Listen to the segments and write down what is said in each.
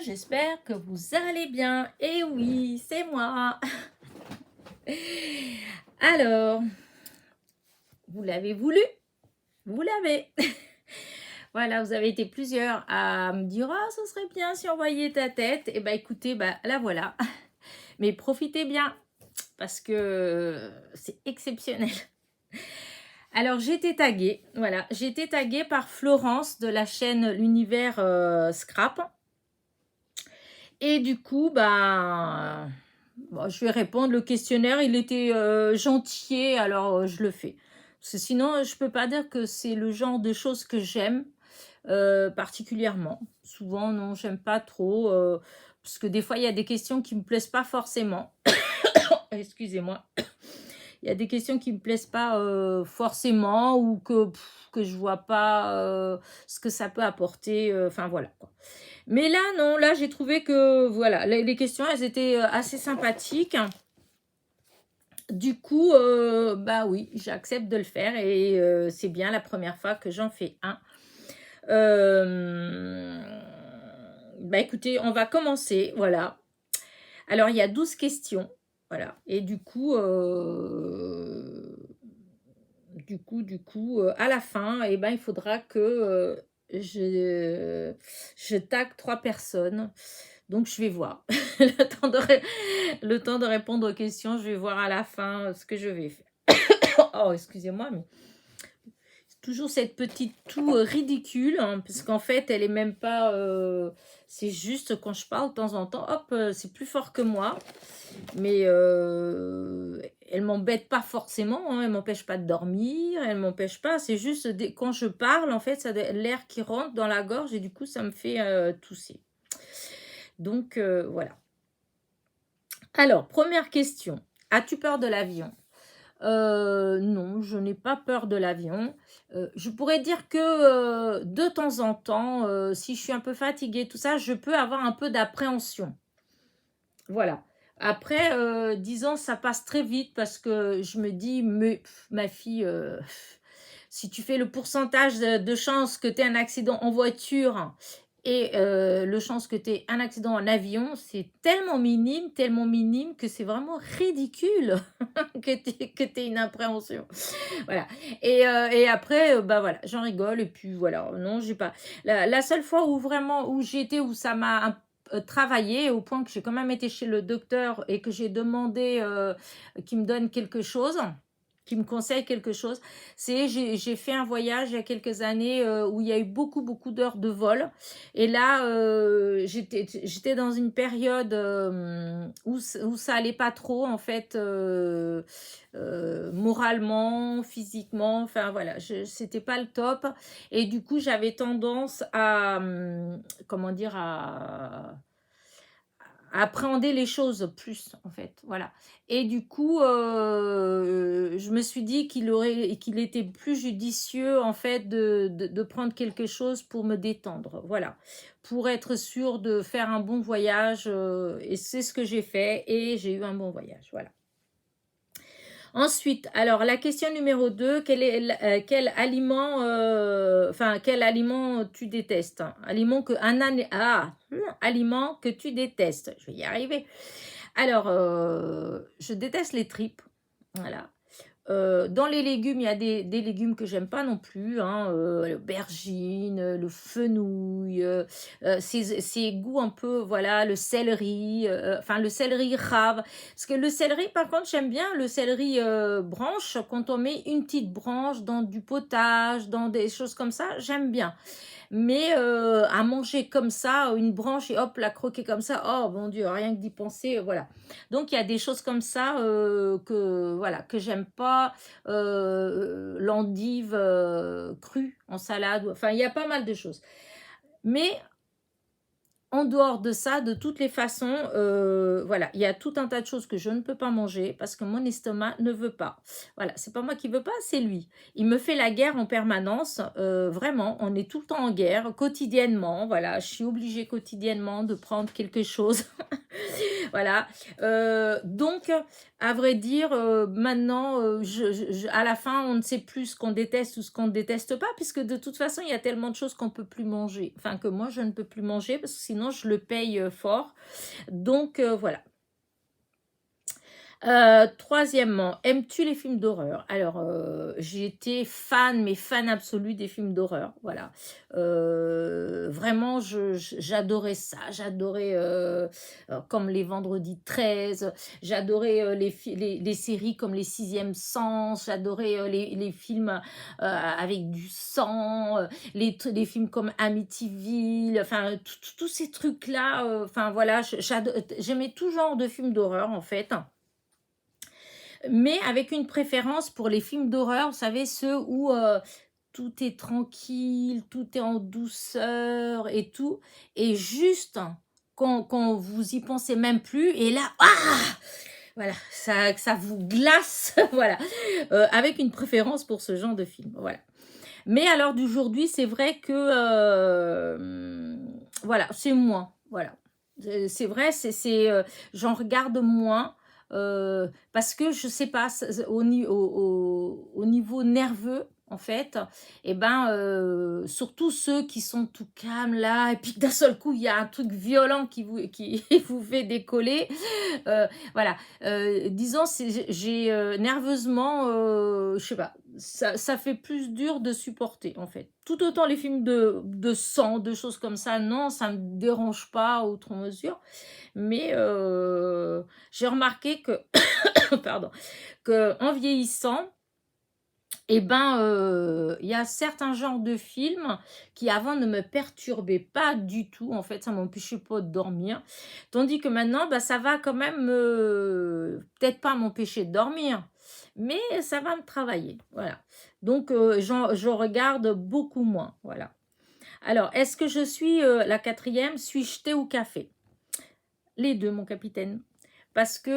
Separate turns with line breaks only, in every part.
j'espère que vous allez bien. Et oui, c'est moi. Alors, vous l'avez voulu, vous l'avez. Voilà, vous avez été plusieurs à me dire « Ah, ce serait bien si on voyait ta tête. » Et bah écoutez, bah la voilà. Mais profitez bien, parce que c'est exceptionnel. Alors, j'ai été taguée, voilà, j'ai été taguée par Florence de la chaîne L'Univers Scrap. Et du coup, bah, bon, je vais répondre. Le questionnaire, il était gentil, alors je le fais. Parce que sinon, je peux pas dire que c'est le genre de choses que j'aime particulièrement. Souvent, non, j'aime pas trop. Parce que des fois, il y a des questions qui me plaisent pas forcément. Excusez-moi. Il y a des questions qui me plaisent pas forcément ou que je vois pas ce que ça peut apporter. Enfin, voilà, quoi. Mais là, non, là, j'ai trouvé que, voilà, les questions, elles étaient assez sympathiques. Du coup, bah oui, j'accepte de le faire et c'est bien la première fois que j'en fais un. Bah écoutez, on va commencer, voilà. Alors, il y a 12 questions, voilà. Et à la fin, eh ben, il faudra que je tag 3 personnes. Donc, je vais voir. Le temps de répondre aux questions, je vais voir à la fin ce que je vais faire. Oh, excusez-moi, mais c'est toujours cette petite toux ridicule, hein, parce qu'en fait, elle est même pas... c'est juste quand je parle de temps en temps, hop, c'est plus fort que moi. Mais elle m'embête pas forcément, hein, elle m'empêche pas de dormir, elle m'empêche pas, c'est juste quand je parle, en fait, ça l'air qui rentre dans la gorge et du coup, ça me fait tousser. Donc, voilà. Alors, première question. As-tu peur de l'avion? Non, je n'ai pas peur de l'avion. Je pourrais dire que de temps en temps, si je suis un peu fatiguée, tout ça, je peux avoir un peu d'appréhension. Voilà. Après, disons, ça passe très vite parce que je me dis, mais ma fille, si tu fais le pourcentage de chances que tu aies un accident en voiture et le chance que tu aies un accident en avion, c'est tellement minime que c'est vraiment ridicule que tu aies une appréhension. Voilà. Et après, bah voilà, j'en rigole et puis voilà. Non, j'ai pas. La seule fois où vraiment, où j'étais, où ça m'a travaillé au point que j'ai quand même été chez le docteur et que j'ai demandé qu'il me donne quelque chose, qu'il me conseille quelque chose, c'est j'ai fait un voyage il y a quelques années où il y a eu beaucoup d'heures de vol et là j'étais dans une période où ça allait pas trop en fait moralement, physiquement, enfin voilà, c'était pas le top et du coup j'avais tendance à comment dire à appréhender les choses plus en fait, voilà. Et du coup je me suis dit qu'il était plus judicieux en fait de prendre quelque chose pour me détendre, voilà, pour être sûr de faire un bon voyage et c'est ce que j'ai fait et j'ai eu un bon voyage, voilà. Ensuite, alors la question numéro 2, quel aliment tu détestes? Aliment que tu détestes. Je vais y arriver. Alors, je déteste les tripes. Voilà. Dans les légumes, il y a des légumes que j'aime pas non plus, hein, l'aubergine, le fenouil, ces goûts un peu, voilà, le céleri, enfin le céleri rave. Parce que le céleri, par contre, j'aime bien le céleri branche, quand on met une petite branche dans du potage, dans des choses comme ça, j'aime bien. Mais à manger comme ça, une branche et hop, la croquer comme ça, oh mon Dieu, rien que d'y penser, voilà. Donc il y a des choses comme ça voilà, que j'aime pas. L'endive crue en salade, enfin il y a pas mal de choses. Mais en dehors de ça, de toutes les façons, voilà, il y a tout un tas de choses que je ne peux pas manger parce que mon estomac ne veut pas. Voilà, c'est pas moi qui veux pas, c'est lui. Il me fait la guerre en permanence, vraiment, on est tout le temps en guerre, quotidiennement, voilà, je suis obligée quotidiennement de prendre quelque chose Voilà. Donc, à vrai dire, maintenant, à la fin, on ne sait plus ce qu'on déteste ou ce qu'on ne déteste pas, puisque de toute façon, il y a tellement de choses qu'on ne peut plus manger. Enfin, que moi, je ne peux plus manger, parce que sinon, je le paye fort. Donc, voilà. Troisièmement, aimes-tu les films d'horreur? Alors, j'ai été fan, mais fan absolue des films d'horreur, voilà. Vraiment, j'adorais ça. J'adorais, comme les Vendredis 13, j'adorais les séries comme Les Sixièmes Sens, j'adorais les films avec du sang, les films comme Amityville, enfin, tous ces trucs-là, enfin, voilà, j'aimais tout genre de films d'horreur, en fait, mais avec une préférence pour les films d'horreur, vous savez, ceux où tout est tranquille, tout est en douceur et tout, et juste quand vous y pensez même plus, et là, voilà, ça vous glace, voilà, avec une préférence pour ce genre de film, voilà. Mais à l'heure d'aujourd'hui, c'est vrai que, voilà, c'est moins, voilà. C'est vrai, j'en regarde moins, parce que je sais pas, au niveau nerveux, en fait, et ben, surtout ceux qui sont tout calmes là, et puis d'un seul coup, il y a un truc violent qui vous fait décoller. Voilà, disons, j'ai nerveusement, je sais pas, ça fait plus dur de supporter, en fait. Tout autant les films de sang, de choses comme ça, non, ça me dérange pas outre mesure. Mais j'ai remarqué que, pardon, que en vieillissant, eh ben, il y a certains genres de films qui avant ne me perturbaient pas du tout. En fait, ça m'empêchait pas de dormir. Tandis que maintenant, bah, ça va quand même, peut-être pas m'empêcher de dormir, mais ça va me travailler. Voilà. Donc, je regarde beaucoup moins. Voilà. Alors, est-ce que je suis la quatrième? Suis-je thé ou café? Les deux, mon capitaine. Parce que,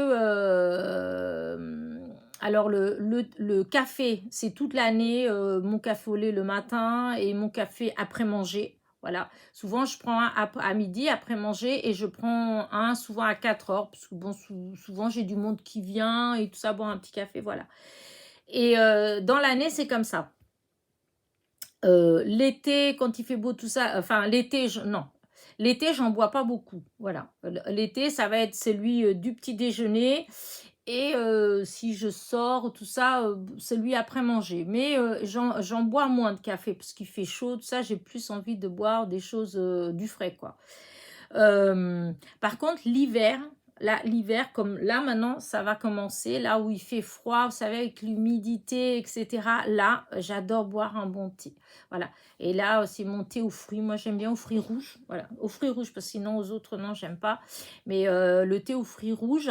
alors le café, c'est toute l'année, mon café au lait le matin et mon café après manger. Voilà. Souvent, je prends un à midi après manger et je prends un souvent à 4 heures. Parce que bon, souvent, j'ai du monde qui vient et tout ça, boire un petit café, voilà. Et dans l'année, c'est comme ça. L'été, quand il fait beau, tout ça, enfin, l'été, non. L'été, j'en bois pas beaucoup. Voilà. L'été, ça va être celui du petit déjeuner. Et si je sors, tout ça, celui après manger. Mais j'en bois moins de café parce qu'il fait chaud, tout ça, j'ai plus envie de boire des choses du frais, quoi. Par contre, l'hiver, là, l'hiver, comme là maintenant, ça va commencer, là où il fait froid, vous savez, avec l'humidité, etc. Là, j'adore boire un bon thé. Voilà. Et là, c'est mon thé aux fruits. Moi, j'aime bien aux fruits rouges. Voilà, aux fruits rouges, parce que sinon, aux autres, non, j'aime pas. Mais le thé aux fruits rouges,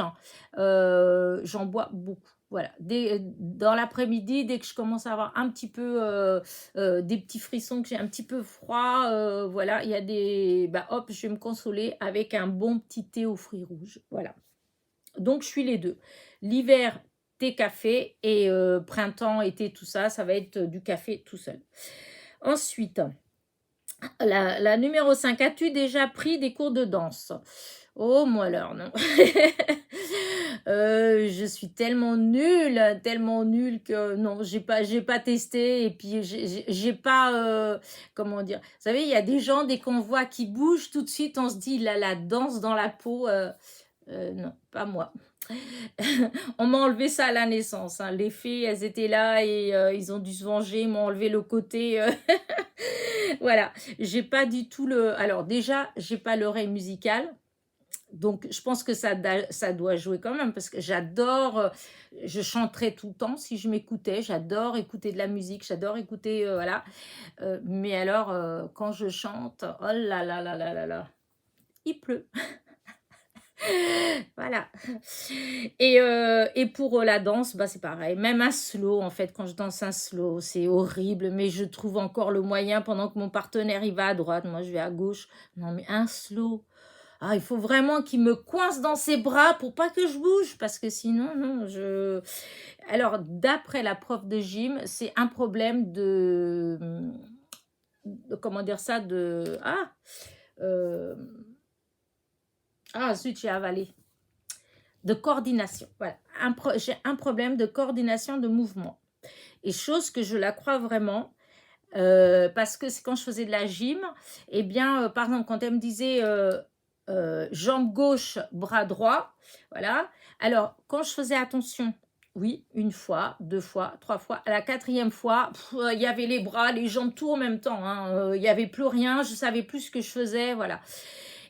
j'en bois beaucoup. Voilà, dans l'après-midi, dès que je commence à avoir un petit peu des petits frissons, que j'ai un petit peu froid, voilà, il y a des... Bah hop, je vais me consoler avec un bon petit thé aux fruits rouges, voilà. Donc, je suis les deux. L'hiver, thé, café, et printemps, été, tout ça, ça va être du café tout seul. Ensuite, la numéro 5, as-tu déjà pris des cours de danse? Oh, moi alors, non. Je suis tellement nulle que non, j'ai pas testé et puis j'ai pas, comment dire? Vous savez, il y a des gens, dès qu'on voit qui bougent, tout de suite, on se dit, il a la danse dans la peau. Non, pas moi. On m'a enlevé ça à la naissance, hein. Les fées, elles étaient là et ils ont dû se venger, ils m'ont enlevé le côté. Voilà, j'ai pas du tout le. Alors déjà, j'ai pas l'oreille musicale. Donc, je pense que ça doit jouer quand même parce que j'adore, je chanterais tout le temps si je m'écoutais, j'adore écouter de la musique, j'adore écouter, voilà. Mais alors, quand je chante, oh là là là là là là, il pleut. Voilà. Et pour la danse, bah, c'est pareil. Même un slow, en fait, quand je danse un slow, c'est horrible, mais je trouve encore le moyen pendant que mon partenaire, il va à droite, moi, je vais à gauche. Non, mais un slow. Ah, il faut vraiment qu'il me coince dans ses bras pour pas que je bouge, parce que sinon, non, Alors, d'après la prof de gym, c'est un problème comment dire ça, de... Ah, zut, j'ai avalé. de coordination. Voilà, j'ai un problème de coordination de mouvement. Et chose que je la crois vraiment, parce que c'est quand je faisais de la gym, eh bien, par exemple, quand elle me disait jambe gauche, bras droit, voilà. Alors, quand je faisais attention, oui, une fois, deux fois, trois fois, à la quatrième fois, il y avait les bras, les jambes, tout en même temps, hein, il n'y avait plus rien, je savais plus ce que je faisais, voilà.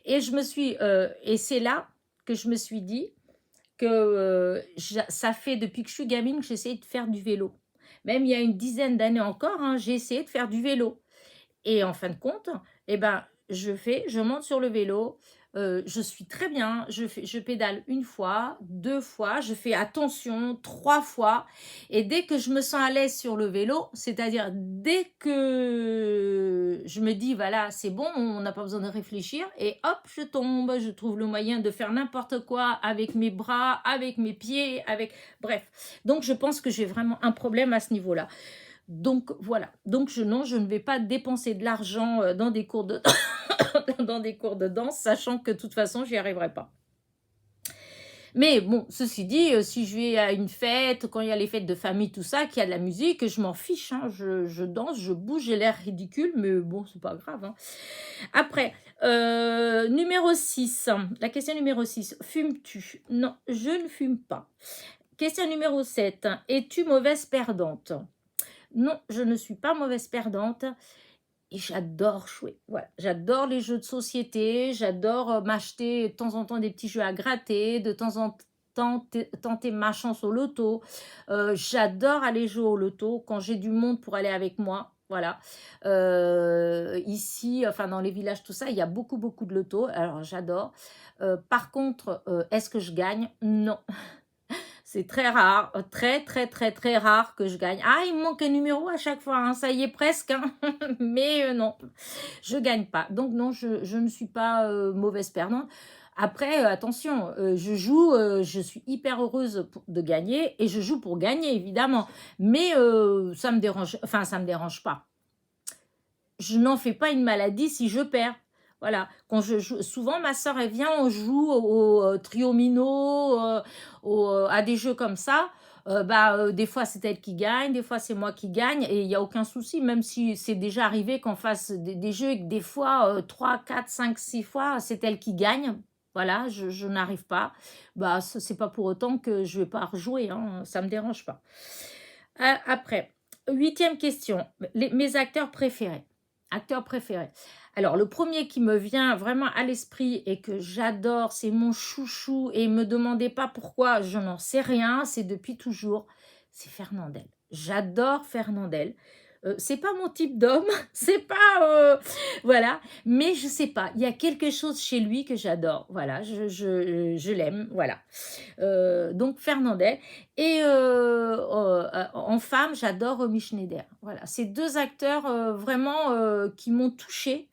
Et et c'est là que je me suis dit que ça fait depuis que je suis gamine que j'essaie de faire du vélo. Même il y a une dizaine d'années encore, hein, j'ai essayé de faire du vélo. Et en fin de compte, eh ben, je monte sur le vélo, je suis très bien, je pédale une fois, deux fois, je fais attention trois fois. Et dès que je me sens à l'aise sur le vélo, c'est-à-dire dès que je me dis, voilà, c'est bon, on n'a pas besoin de réfléchir, et hop, je tombe, je trouve le moyen de faire n'importe quoi avec mes bras, avec mes pieds, avec... Bref, donc je pense que j'ai vraiment un problème à ce niveau-là. Donc voilà, donc non, je ne vais pas dépenser de l'argent dans des cours de dans des cours de danse, sachant que de toute façon, j'y arriverai pas. Mais bon, ceci dit, si je vais à une fête, quand il y a les fêtes de famille, tout ça, qu'il y a de la musique, je m'en fiche, hein, je danse, je bouge, j'ai l'air ridicule, mais bon, c'est pas grave, hein. Après, numéro 6, la question numéro 6, fumes-tu? Non, je ne fume pas. Question numéro 7, es-tu mauvaise perdante? Non, je ne suis pas mauvaise perdante et j'adore jouer. Voilà, j'adore les jeux de société, j'adore m'acheter de temps en temps des petits jeux à gratter, de temps en temps tenter ma chance au loto. J'adore aller jouer au loto quand j'ai du monde pour aller avec moi. Voilà. Ici, enfin dans les villages, tout ça, il y a beaucoup, beaucoup de loto. Alors j'adore. Par contre, est-ce que je gagne? Non. C'est très rare, très, très, très, très rare que je gagne. Ah, il me manque un numéro à chaque fois, hein, ça y est presque, hein. Mais non, je gagne pas. Donc non, je ne suis pas mauvaise perdante. Après, attention, je joue, je suis hyper heureuse de gagner et je joue pour gagner, évidemment. Mais ça me dérange, enfin, ça me dérange pas. Je n'en fais pas une maladie si je perds. Voilà, quand je joue, souvent ma soeur elle vient, on joue au triomino, à des jeux comme ça. Des fois c'est elle qui gagne, des fois c'est moi qui gagne et il n'y a aucun souci, même si c'est déjà arrivé qu'on fasse des jeux et que des fois 3, 4, 5, 6 fois c'est elle qui gagne. Voilà, je n'arrive pas. Bah, c'est pas pour autant que je vais pas rejouer, hein, ça me dérange pas. Après, huitième question, mes acteurs préférés. Acteur préféré. Alors, le premier qui me vient vraiment à l'esprit et que j'adore, c'est mon chouchou, et ne me demandez pas pourquoi, je n'en sais rien, c'est depuis toujours, c'est Fernandel. J'adore Fernandel. C'est pas mon type d'homme, c'est pas... voilà, mais je sais pas, il y a quelque chose chez lui que j'adore, voilà, je l'aime, voilà. Donc Fernandel. Et en femme, j'adore Romy Schneider. Voilà, ces deux acteurs vraiment qui m'ont touchée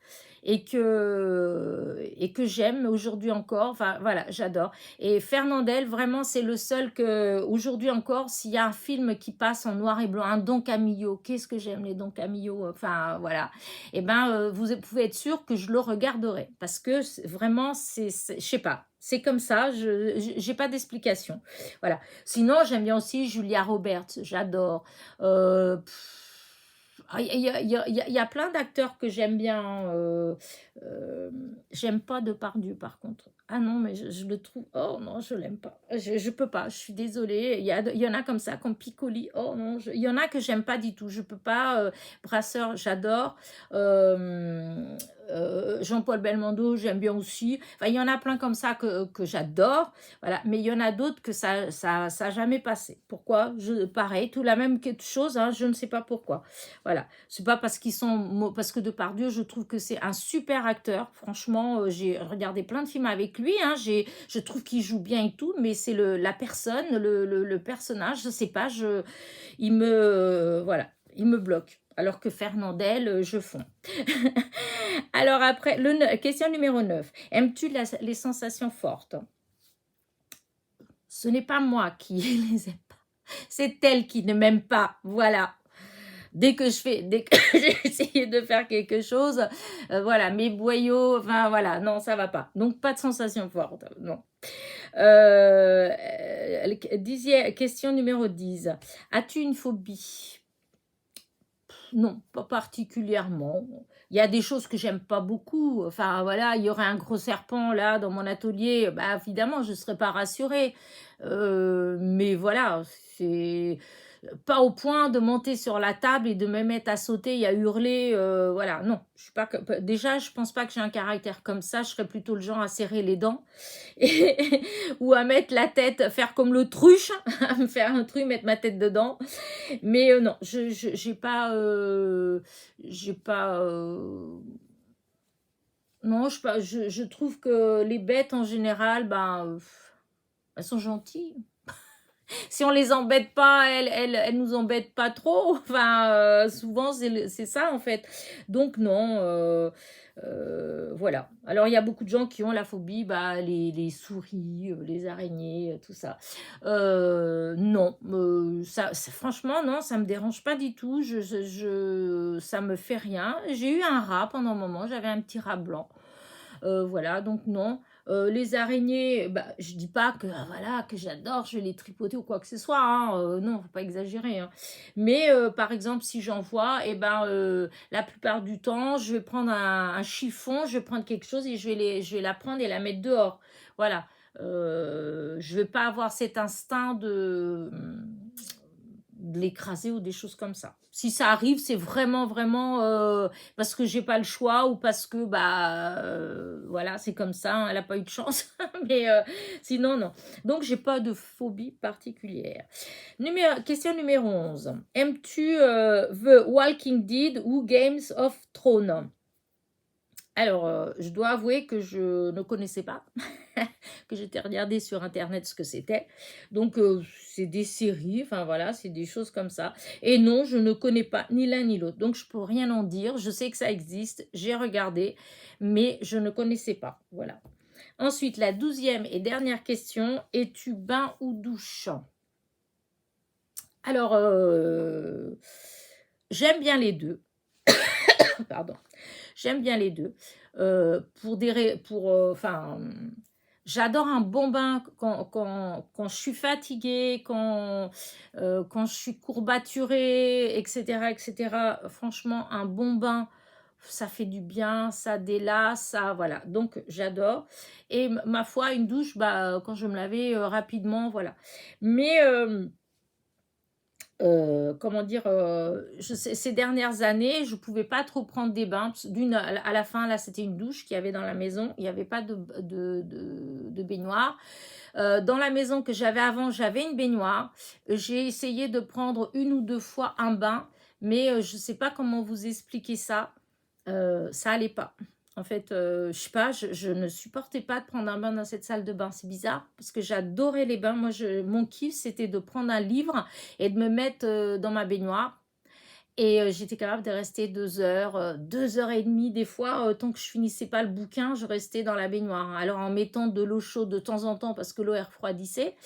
et que j'aime aujourd'hui encore. Enfin voilà, j'adore. Et Fernandel, vraiment, c'est le seul que aujourd'hui encore, s'il y a un film qui passe en noir et blanc, un Don Camillo, qu'est-ce que j'aime les Don Camillo. Enfin voilà. Et ben vous pouvez être sûr que je le regarderai parce que vraiment, je sais pas. C'est comme ça, je n'ai pas d'explication. Voilà. Sinon, j'aime bien aussi Julia Roberts, j'adore. Il y a plein d'acteurs que j'aime bien. J'aime pas Depardieu, par contre. Ah non, mais je le trouve... Oh non, je l'aime pas. Je peux pas, je suis désolée. Il y en a comme ça, comme Piccoli. Oh non, il y en a que j'aime pas du tout. Je peux pas. Brasseur, j'adore. Jean-Paul Belmondo, j'aime bien aussi. Enfin, il y en a plein comme ça que j'adore. Voilà. Mais il y en a d'autres que ça a jamais passé. Pourquoi? Pareil, tout la même chose, hein, je ne sais pas pourquoi. Voilà. C'est pas parce parce que Depardieu, je trouve que c'est un super acteur. Franchement, j'ai regardé plein de films avec lui, hein. Je trouve qu'il joue bien et tout, mais c'est la personne, le personnage, je sais pas, voilà, il me bloque. Alors que Fernandel, je fonds. Alors après, question numéro 9. Aimes-tu les sensations fortes? Ce n'est pas moi qui les aime pas. C'est elle qui ne m'aime pas. Voilà. dès que j'ai essayé de faire quelque chose, voilà, mes boyaux, enfin voilà, non, ça va pas. Donc pas de sensation forte, non. Question numéro 10. As-tu une phobie? Non, pas particulièrement. Il y a des choses que j'aime pas beaucoup. Enfin, voilà, il y aurait un gros serpent là dans mon atelier. Bah, évidemment, je serais pas rassurée. Mais voilà, c'est pas au point de monter sur la table et de me mettre à sauter et à hurler. Voilà, non, je suis pas. Déjà, je pense pas que j'ai un caractère comme ça. Je serais plutôt le genre à serrer les dents et- ou à mettre la tête, faire comme l'autruche, à me faire un truc, mettre ma tête dedans. Mais non, j'ai pas, non, je trouve que les bêtes en général, ben, elles sont gentilles. Si on les embête pas, elles nous embêtent pas trop. Enfin, souvent c'est ça en fait. Donc non, voilà. Alors il y a beaucoup de gens qui ont la phobie, bah les souris, les araignées, tout ça. Non, franchement non, ça me dérange pas du tout. Ça me fait rien. J'ai eu un rat pendant un moment. J'avais un petit rat blanc. Voilà, donc non. Les araignées, bah, je dis pas que voilà que j'adore, je vais les tripoter ou quoi que ce soit, hein, non, faut pas exagérer, hein. Mais par exemple, si j'en vois, et ben la plupart du temps, je vais prendre un chiffon, je vais prendre quelque chose et je vais la prendre et la mettre dehors. Voilà. Je vais pas avoir cet instinct de l'écraser ou des choses comme ça. Si ça arrive, c'est vraiment, vraiment parce que j'ai pas le choix ou parce que, bah, voilà, c'est comme ça, hein, elle a pas eu de chance. Mais sinon, non. Donc, j'ai pas de phobie particulière. Question numéro 11. Aimes-tu The Walking Dead ou Games of Thrones? Alors, je dois avouer que je ne connaissais pas, que j'étais regardé sur internet ce que c'était. Donc, c'est des séries, enfin voilà, c'est des choses comme ça. Et non, je ne connais pas ni l'un ni l'autre. Donc, je peux rien en dire. Je sais que ça existe, j'ai regardé, mais je ne connaissais pas. Voilà. Ensuite, la 12e et dernière question. Es-tu bain ou douche? Alors, j'aime bien les deux. Pardon. J'aime bien les deux. Enfin, j'adore un bon bain quand je suis fatiguée, quand je suis courbaturée, etc., etc. Franchement, un bon bain, ça fait du bien, ça délasse, ça, voilà. Donc, j'adore. Et ma foi, une douche, bah, quand je me lavais rapidement, voilà. Mais comment dire, ces dernières années, je pouvais pas trop prendre des bains. À la fin, là, c'était une douche qu'il y avait dans la maison. Il n'y avait pas de baignoire. Dans la maison que j'avais avant, j'avais une baignoire. J'ai essayé de prendre une ou deux fois un bain, mais je sais pas comment vous expliquer ça. Ça allait pas. En fait, je sais pas, je ne supportais pas de prendre un bain dans cette salle de bain. C'est bizarre parce que j'adorais les bains. Moi, mon kiff, c'était de prendre un livre et de me mettre dans ma baignoire. Et j'étais capable de rester 2 heures, 2 heures et demie des fois, tant que je finissais pas le bouquin, je restais dans la baignoire, hein. Alors en mettant de l'eau chaude de temps en temps parce que l'eau elle refroidissait.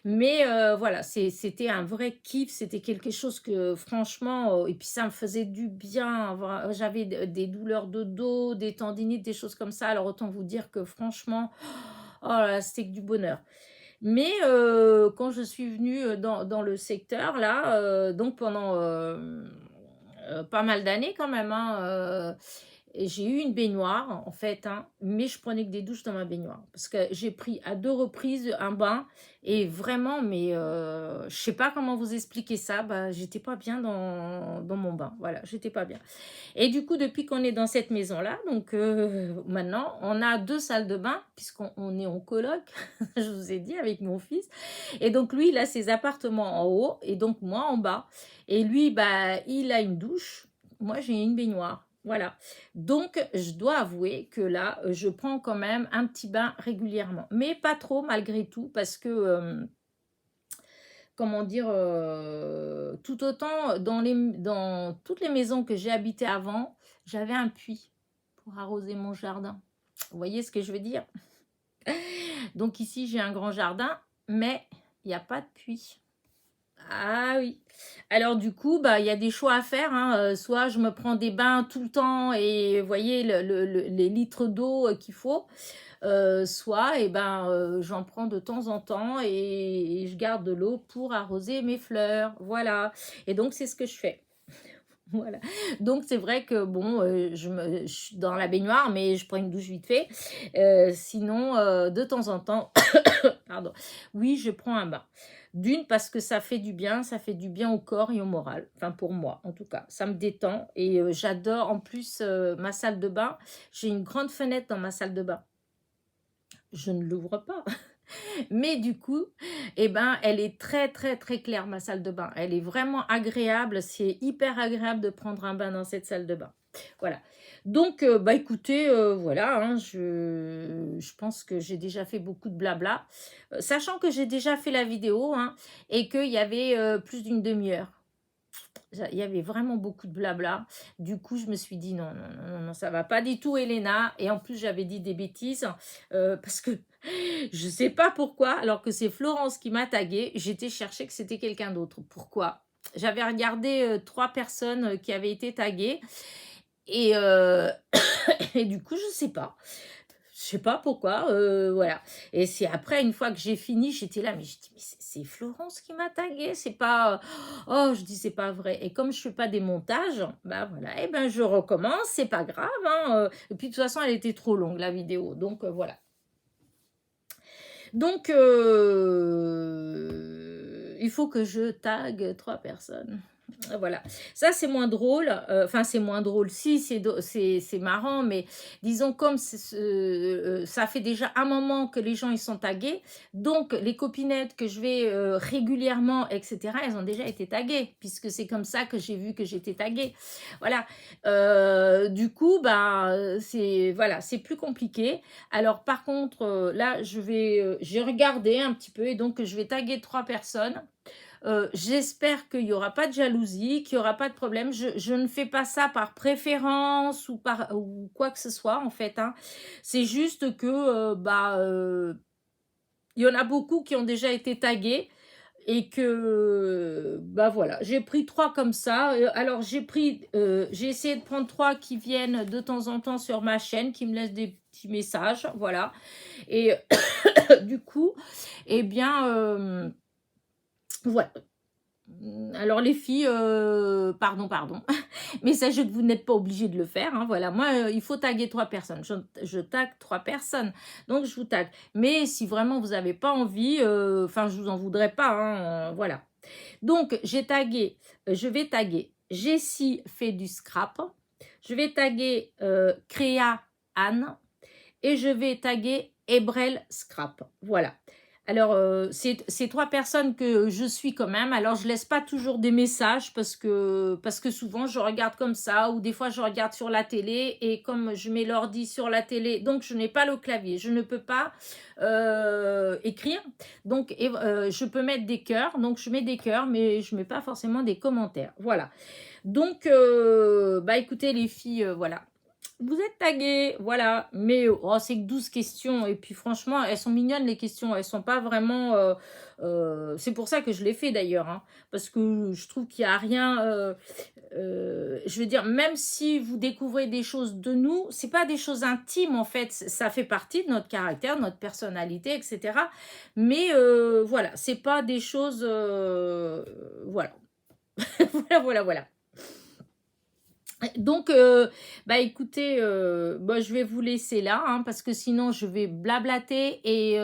Mais voilà, c'était un vrai kiff, c'était quelque chose que franchement, et puis ça me faisait du bien. J'avais des douleurs de dos, des tendinites, des choses comme ça. Alors autant vous dire que franchement, oh là là, c'était que du bonheur. Mais quand je suis venue dans le secteur, là, donc pendant pas mal d'années quand même, hein, et j'ai eu une baignoire, en fait, hein, mais je prenais que des douches dans ma baignoire. Parce que j'ai pris à 2 reprises un bain, et vraiment, mais je sais pas comment vous expliquer ça, bah, j'étais pas bien dans mon bain. Voilà, j'étais pas bien. Et du coup, depuis qu'on est dans cette maison-là, donc maintenant, on a 2 salles de bain, puisqu'on est en coloc, je vous ai dit, avec mon fils. Et donc, lui, il a ses appartements en haut, et donc moi en bas. Et lui, bah, il a une douche. Moi, j'ai une baignoire. Voilà. Donc, je dois avouer que là, je prends quand même un petit bain régulièrement. Mais pas trop, malgré tout, parce que comment dire, tout autant dans toutes les maisons que j'ai habitées avant, j'avais un puits pour arroser mon jardin. Vous voyez ce que je veux dire? Donc ici, j'ai un grand jardin, mais il n'y a pas de puits. Ah oui. Alors du coup, bah, il y a des choix à faire, hein, soit je me prends des bains tout le temps et vous voyez les litres d'eau, qu'il faut, soit et ben, j'en prends de temps en temps et je garde de l'eau pour arroser mes fleurs, voilà et donc c'est ce que je fais. Voilà. Donc c'est vrai que bon, je suis dans la baignoire, mais je prends une douche vite fait. Sinon, de temps en temps, pardon, oui, je prends un bain. D'une, parce que ça fait du bien au corps et au moral. Enfin, pour moi, en tout cas. Ça me détend et j'adore en plus ma salle de bain. J'ai une grande fenêtre dans ma salle de bain. Je ne l'ouvre pas. Mais du coup, eh ben, elle est très, très, très claire, ma salle de bain. Elle est vraiment agréable. C'est hyper agréable de prendre un bain dans cette salle de bain. Voilà. Donc, bah écoutez, voilà, hein, je pense que j'ai déjà fait beaucoup de blabla. Sachant que j'ai déjà fait la vidéo, hein, et qu'il y avait plus d'une demi-heure. Il y avait vraiment beaucoup de blabla. Du coup, je me suis dit non, non, non, non, non, ça va pas du tout, Elena. Et en plus, j'avais dit des bêtises parce que je sais pas pourquoi, alors que c'est Florence qui m'a tagué. J'étais chercher que c'était quelqu'un d'autre. Pourquoi? J'avais regardé 3 personnes qui avaient été taguées et, et du coup, je sais pas. Je sais pas pourquoi, voilà. Et c'est après, une fois que j'ai fini, j'étais là, mais je dis, mais c'est Florence qui m'a tagué, c'est pas. Oh, je dis, c'est pas vrai. Et comme je fais pas des montages, bah voilà, et ben je recommence, c'est pas grave, hein. Et puis de toute façon, elle était trop longue, la vidéo. Donc voilà. Donc, il faut que je tague 3 personnes. Voilà. Ça, c'est moins drôle. Enfin, c'est moins drôle. Si, c'est marrant, mais disons, comme ça fait déjà un moment que les gens ils sont tagués, donc les copinettes que je vais régulièrement, etc., elles ont déjà été taguées, puisque c'est comme ça que j'ai vu que j'étais taguée. Voilà. Du coup, bah, voilà, c'est plus compliqué. Alors, par contre, là, j'ai regardé un petit peu et donc je vais taguer 3 personnes. J'espère qu'il n'y aura pas de jalousie, qu'il n'y aura pas de problème. Je ne fais pas ça par préférence ou quoi que ce soit, en fait, hein. C'est juste que, il y en a beaucoup qui ont déjà été tagués et que, bah voilà, j'ai pris 3 comme ça. Alors, j'ai essayé de prendre 3 qui viennent de temps en temps sur ma chaîne, qui me laissent des petits messages, voilà. Et du coup, eh bien, voilà. Alors les filles, pardon, mais sachez que vous n'êtes pas obligés de le faire, hein, voilà. Moi, il faut taguer 3 personnes. Je tague 3 personnes, donc je vous tague. Mais si vraiment vous n'avez pas envie, enfin, je vous en voudrais pas, hein, voilà. Donc, je vais taguer Jessie fait du scrap, je vais taguer Créa Anne et je vais taguer Ebrel Scrap. Voilà. Alors, c'est 3 personnes que je suis quand même. Alors, je laisse pas toujours des messages parce que souvent, je regarde comme ça ou des fois, je regarde sur la télé et comme je mets l'ordi sur la télé, donc je n'ai pas le clavier. Je ne peux pas écrire. Donc, je peux mettre des cœurs. Donc, je mets des cœurs, mais je mets pas forcément des commentaires. Voilà. Donc, bah écoutez les filles, voilà. Vous êtes taguées, voilà. Mais oh, c'est que 12 questions. Et puis franchement, elles sont mignonnes les questions. Elles sont pas vraiment... c'est pour ça que je l'ai fait d'ailleurs, hein, parce que je trouve qu'il n'y a rien... je veux dire, même si vous découvrez des choses de nous, c'est pas des choses intimes en fait. Ça fait partie de notre caractère, de notre personnalité, etc. Mais voilà, c'est pas des choses... voilà. Voilà. Donc, bah écoutez, bah, je vais vous laisser là, hein, parce que sinon je vais blablater et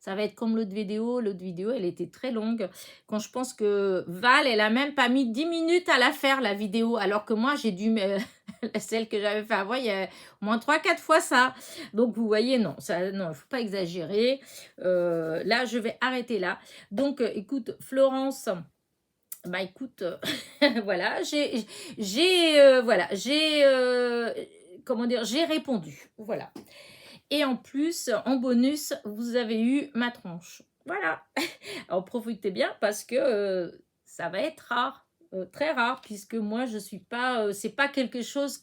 ça va être comme l'autre vidéo. L'autre vidéo, elle était très longue. Quand je pense que Val, elle a même pas mis 10 minutes à la faire, la vidéo, alors que moi, j'ai dû... celle que j'avais fait avant, il y a au moins 3-4 fois ça. Donc, vous voyez, non, il ne faut pas exagérer. Là, je vais arrêter là. Donc, écoute, Florence... Bah écoute, voilà, comment dire, j'ai répondu, voilà. Et en plus, en bonus, vous avez eu ma tronche, voilà. Alors profitez bien parce que ça va être rare, très rare, puisque moi je suis pas, c'est pas quelque chose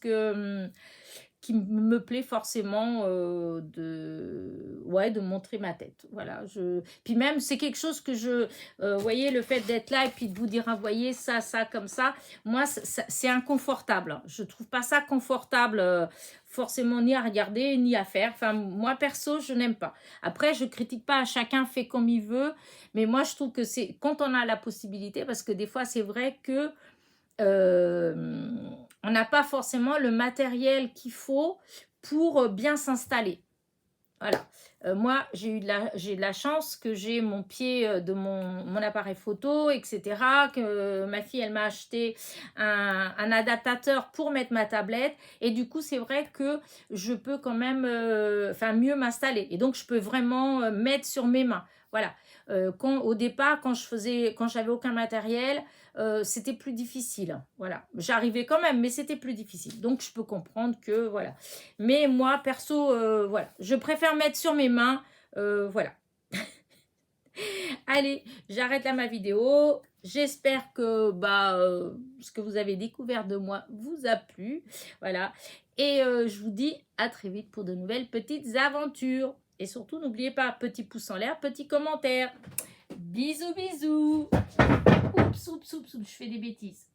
qui me plaît forcément de montrer ma tête. Voilà. Puis même, c'est quelque chose que vous voyez, le fait d'être là et puis de vous dire, ah, voyez, ça, comme ça, moi, c'est inconfortable. Je trouve pas ça confortable forcément ni à regarder, ni à faire. Enfin, moi, perso, je n'aime pas. Après, je critique pas, chacun fait comme il veut, mais moi, je trouve que c'est quand on a la possibilité, parce que des fois, c'est vrai que on n'a pas forcément le matériel qu'il faut pour bien s'installer. Voilà. Moi, j'ai de la chance que j'ai mon pied de mon appareil photo, etc. Que ma fille, elle m'a acheté un adaptateur pour mettre ma tablette. Et du coup, c'est vrai que je peux quand même mieux m'installer. Et donc, je peux vraiment mettre sur mes mains. Voilà. Au départ, quand j'avais aucun matériel, c'était plus difficile. Voilà. J'arrivais quand même, mais c'était plus difficile. Donc, je peux comprendre que, voilà. Mais moi, perso, voilà. Je préfère mettre sur mes mains. Voilà. Allez, j'arrête là ma vidéo. J'espère que ce que vous avez découvert de moi vous a plu. Voilà. Et je vous dis à très vite pour de nouvelles petites aventures. Et surtout, n'oubliez pas, petit pouce en l'air, petit commentaire. Bisous, bisous. Oups, oups, oups, oups, je fais des bêtises.